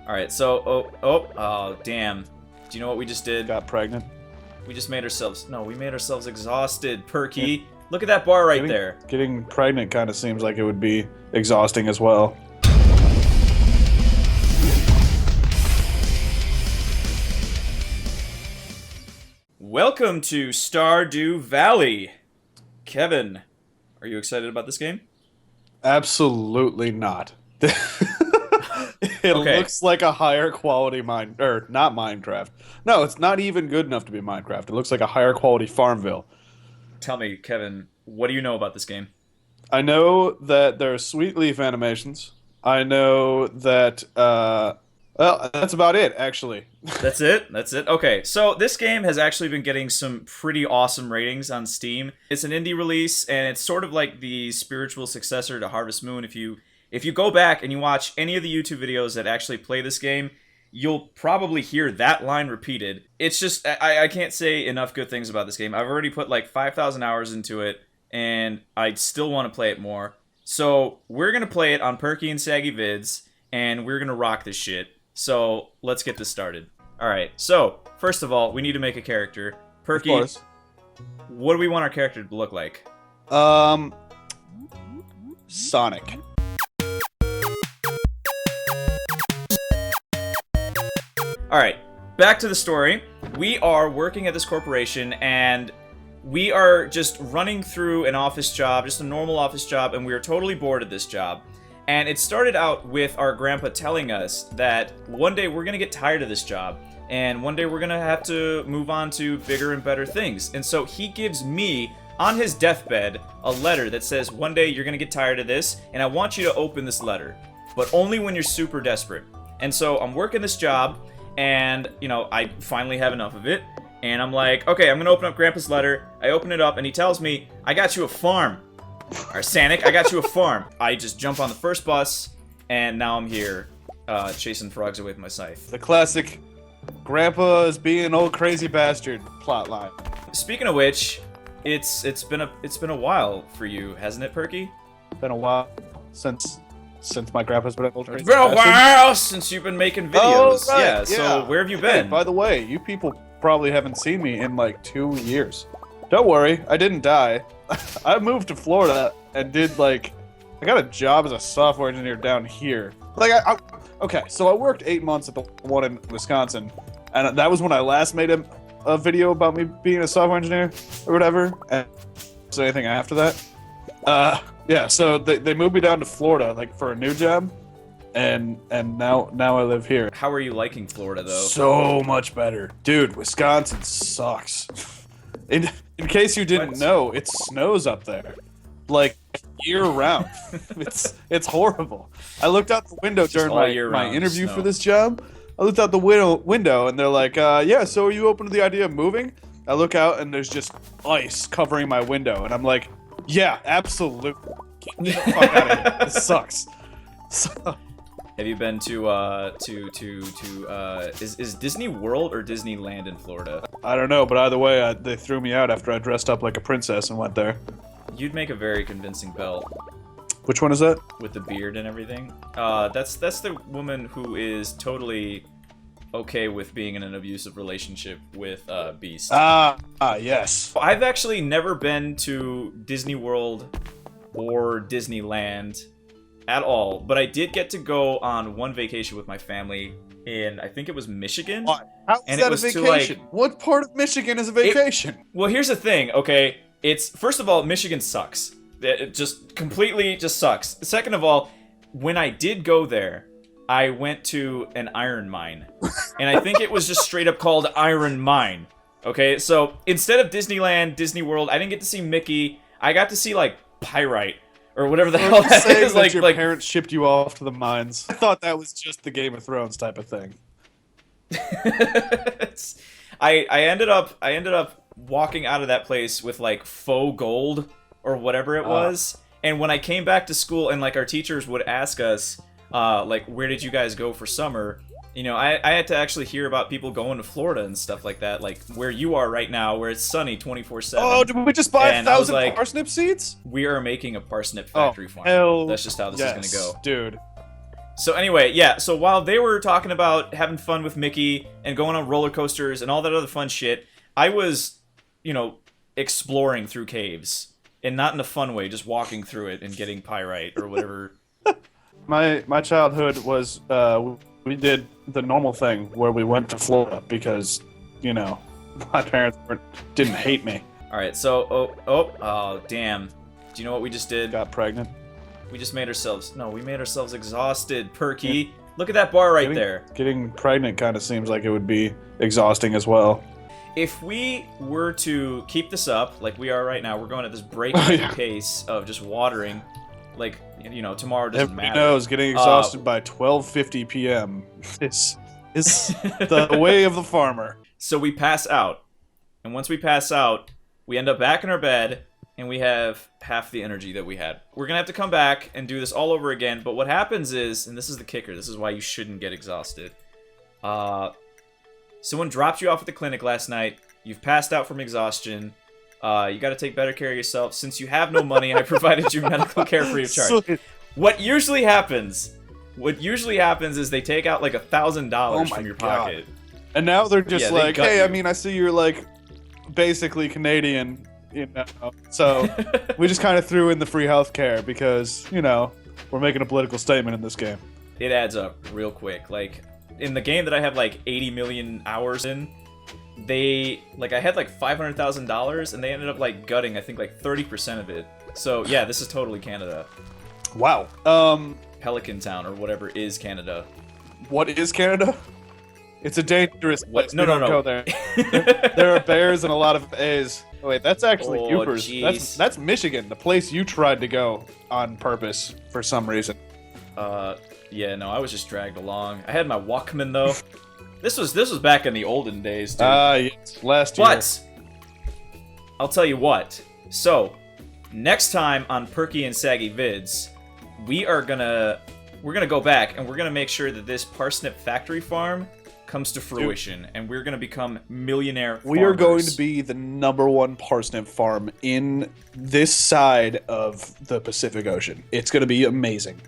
Alright, so, oh, damn. Do you know what we just did? Got pregnant. We just made ourselves, no, we made ourselves exhausted, Perky. Look at that bar right there. Getting pregnant kind of seems like it would be exhausting as well. Welcome to Stardew Valley. Kevin, are you excited about this game? Absolutely not. It looks like a higher quality not Minecraft. No, it's not even good enough to be Minecraft. It looks like a higher quality Farmville. Tell me, Kevin, what do you know about this game? I know that there are sweet leaf animations. I know that, well, that's about it, actually. That's it? That's it? Okay, so this game has actually been getting some pretty awesome ratings on Steam. It's an indie release, and it's sort of like the spiritual successor to Harvest Moon. If you go back and you watch any of the YouTube videos that actually play this game, you'll probably hear that line repeated. It's just, I can't say enough good things about this game. I've already put like 5,000 hours into it, and I still want to play it more. So we're going to play it on PerkyandSaggyVids, and we're going to rock this shit. So let's get this started. Alright, so first of all, we need to make a character. Perky, Of course. what do we want our character to look like? Sonic. Alright, back to the story. We are working at this corporation, and we are just running through an office job, just a normal office job, and we are totally bored at this job. And it started out with our grandpa telling us that one day we're gonna get tired of this job, and one day we're gonna have to move on to bigger and better things. And so he gives me, on his deathbed, a letter that says, one day you're gonna get tired of this, and I want you to open this letter, but only when you're super desperate. And so I'm working this job, and, you know, I finally have enough of it, and I'm like, okay, I'm gonna open up Grandpa's letter. I open it up, and he tells me, I got you a farm. Or Sonic, I got you a farm. I just jump on the first bus, and now I'm here, chasing frogs away with my scythe. The classic Grandpa is being an old crazy bastard plotline. Speaking of which, it's been a while for you, hasn't it, Perky? Been a while since my grandpa's been an old crazy It's been a bastard. while since you've been making videos. Oh, right, yeah, so where have you been? Hey, by the way, you people probably haven't seen me in like 2 years. Don't worry, I didn't die. I moved to Florida and did I got a job as a software engineer down here. Okay, so I worked 8 months at the one in Wisconsin, and that was when I last made a video about me being a software engineer or whatever. And so anything after that? Yeah, so they moved me down to Florida for a new job, and now I live here. How are you liking Florida, though? So much better. Dude, Wisconsin sucks. In case you didn't know, it snows up there. Year round. It's horrible. I looked out the window during my interview for this job. I looked out the window and they're like, yeah, so are you open to the idea of moving? I look out and there's just ice covering my window, and I'm like, yeah, absolutely. Get the fuck out of here. This sucks. Have you been to is Disney World or Disneyland in Florida? I don't know, but either way, they threw me out after I dressed up like a princess and went there. You'd make a very convincing belle. Which one is that? With the beard and everything. That's the woman who is totally okay with being in an abusive relationship with Beast. Yes. I've actually never been to Disney World or Disneyland at all, but I did get to go on one vacation with my family in, I think it was Michigan. What? How is that a vacation? What part of Michigan is a vacation? Well, here's the thing, okay? First of all, Michigan sucks. It just completely just sucks. Second of all, when I did go there, I went to an iron mine. And I think it was just straight up called Iron Mine. Okay, so instead of Disneyland, Disney World, I didn't get to see Mickey. I got to see, pyrite. Or whatever the hell that is. Your parents shipped you off to the mines. I thought that was just the Game of Thrones type of thing. I ended up walking out of that place with faux gold or whatever it was. And when I came back to school and our teachers would ask us where did you guys go for summer? You know, I had to actually hear about people going to Florida and stuff like that, where you are right now, where it's sunny 24/7. Oh, did we just buy 1,000 parsnip seeds? We are making a parsnip factory farm. Hell That's just how this is gonna go. Dude. So anyway, yeah, so while they were talking about having fun with Mickey and going on roller coasters and all that other fun shit, I was, exploring through caves. And not in a fun way, just walking through it and getting pyrite or whatever. My childhood was, we did the normal thing where we went to Florida because, my parents didn't hate me. Alright, so, oh, damn. Do you know what we just did? Got pregnant. We just made ourselves, we made ourselves exhausted, Perky. Look at that bar right there. Getting pregnant kind of seems like it would be exhausting as well. If we were to keep this up, like we are right now, we're going at this breakneck pace of just watering, like, tomorrow doesn't Everybody matter. knows getting exhausted by 12:50 p.m. is the way of the farmer. So we pass out, and once we pass out, we end up back in our bed, and we have half the energy that we had. We're gonna have to come back and do this all over again, but what happens is, and this is the kicker, this is why you shouldn't get exhausted. Someone dropped you off at the clinic last night, you've passed out from exhaustion, you gotta take better care of yourself. Since you have no money, I provided you medical care free of charge. What usually happens is they take out like $1,000 from your pocket. And now they're just like, hey, you. I mean, I see you're like basically Canadian, so we just kind of threw in the free healthcare because, we're making a political statement in this game. It adds up real quick. Like, in the game that I have like 80 million hours in, I had like $500,000 and they ended up like gutting, I think, like 30% of it. So yeah, this is totally Canada. Wow. Pelican Town or whatever is Canada. What is Canada? It's a dangerous place. No. Go there. There are bears and a lot of A's. Oh, wait, that's actually Yoopers. Geez. That's Michigan, the place you tried to go on purpose for some reason. Yeah, no, I was just dragged along. I had my Walkman though. This was back in the olden days, dude. Yes, last year. But I'll tell you what. So, next time on Perky and Saggy Vids, we're gonna go back and we're gonna make sure that this parsnip factory farm comes to fruition, and we're gonna become millionaire farmers. We are going to be the #1 parsnip farm in this side of the Pacific Ocean. It's gonna be amazing.